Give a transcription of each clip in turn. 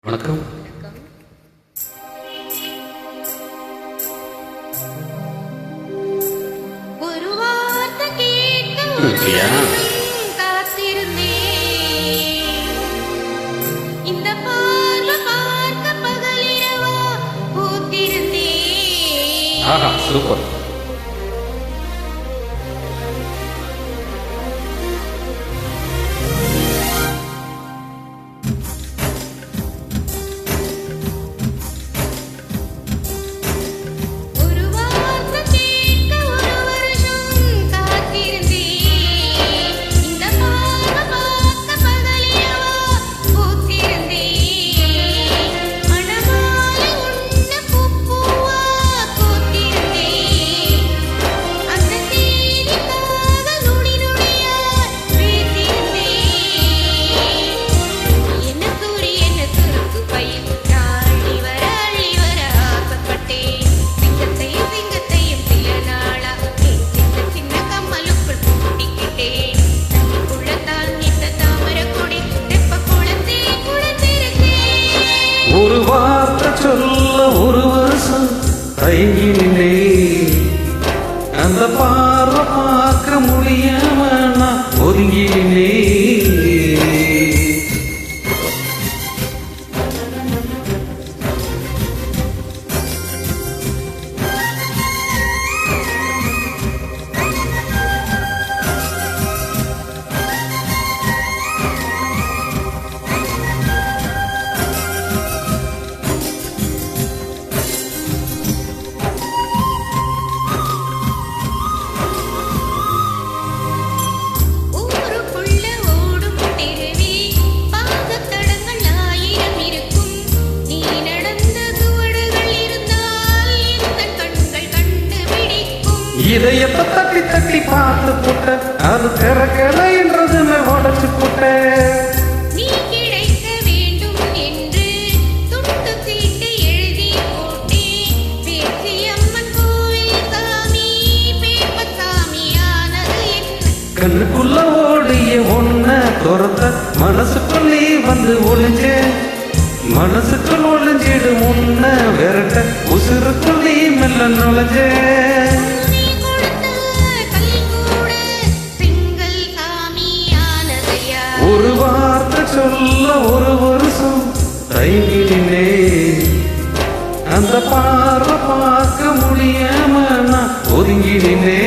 வணக்கம். ஒரு வார்த்தை கேட்க காத்திருந்தேன். இந்த பார்வை பார்க்க பகலிரவா பூத்திருந்தேன். ஆஹா, சூப்பர். ஒரு வார்த்தை சொல்ல ஒரு வருஷம் தயங்கினே, அந்த பார்வை பார்க்க முடியாம நான் ஒதுங்கினே. இதயத்தை தட்டி தட்டி பார்த்து போட்ட, அது திறக்கல என்றதுமே உடச்சு போட்ட. நீ கிடைக்க வேண்டும் என்று துண்டு சீட்டு எழுதி போட்டேன். பேச்சியம்மன் கோவில் சாமி பேப்பசாமியானது என்ன? கண்ணுக்குள்ள ஓடிய ஒன்ன துரத்த மனசுக்குள் நீ வந்து ஒளிஞ்ச, மனசுக்குள் ஒளிஞ்சிடு முன்ன விரட்ட உசுருக்குள் நீ மெல்ல நுழைஞ்ச. ஒரு வார்த்தை சொல்ல ஒரு வருஷம் தயங்கினே, அந்த பார்வை பார்க்க முடியாம நான் ஒதுங்கினே.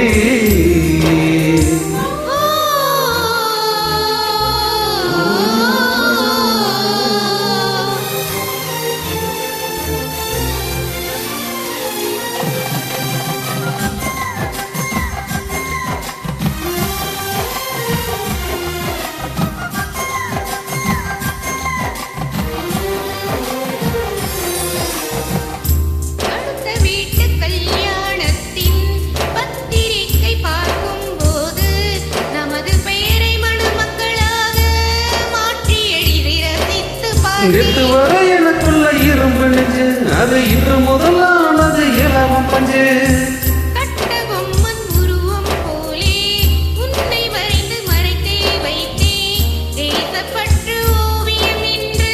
நேற்று வர எனக்குள்ள இரும்பு நெஞ்சு, அது இன்று முதலானது இலவம் பஞ்சு. கட்டபொம்மன் உருவம் போலே உன்னை வரைந்து மறைத்தே வைத்தேன். தேசப்பற்று ஓவியம் என்று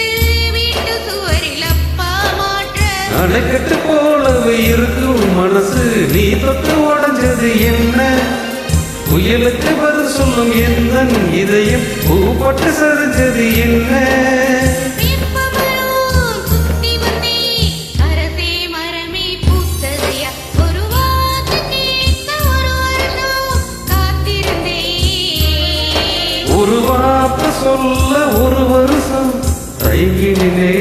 வீட்டு சுவரில் அப்பா மாற்ற. அணைக்கட்டு போலவே இருக்கும் மனசு, நீ தொட்டு உடஞ்சது என்ன? புயலுக்கு பதில் சொல்லும் எந்த இதயம் பூப்பட்டு சரிஞ்சது என்ன? ஒரு வார்த்தை சொல்ல ஒரு வருஷம் தயங்கினே.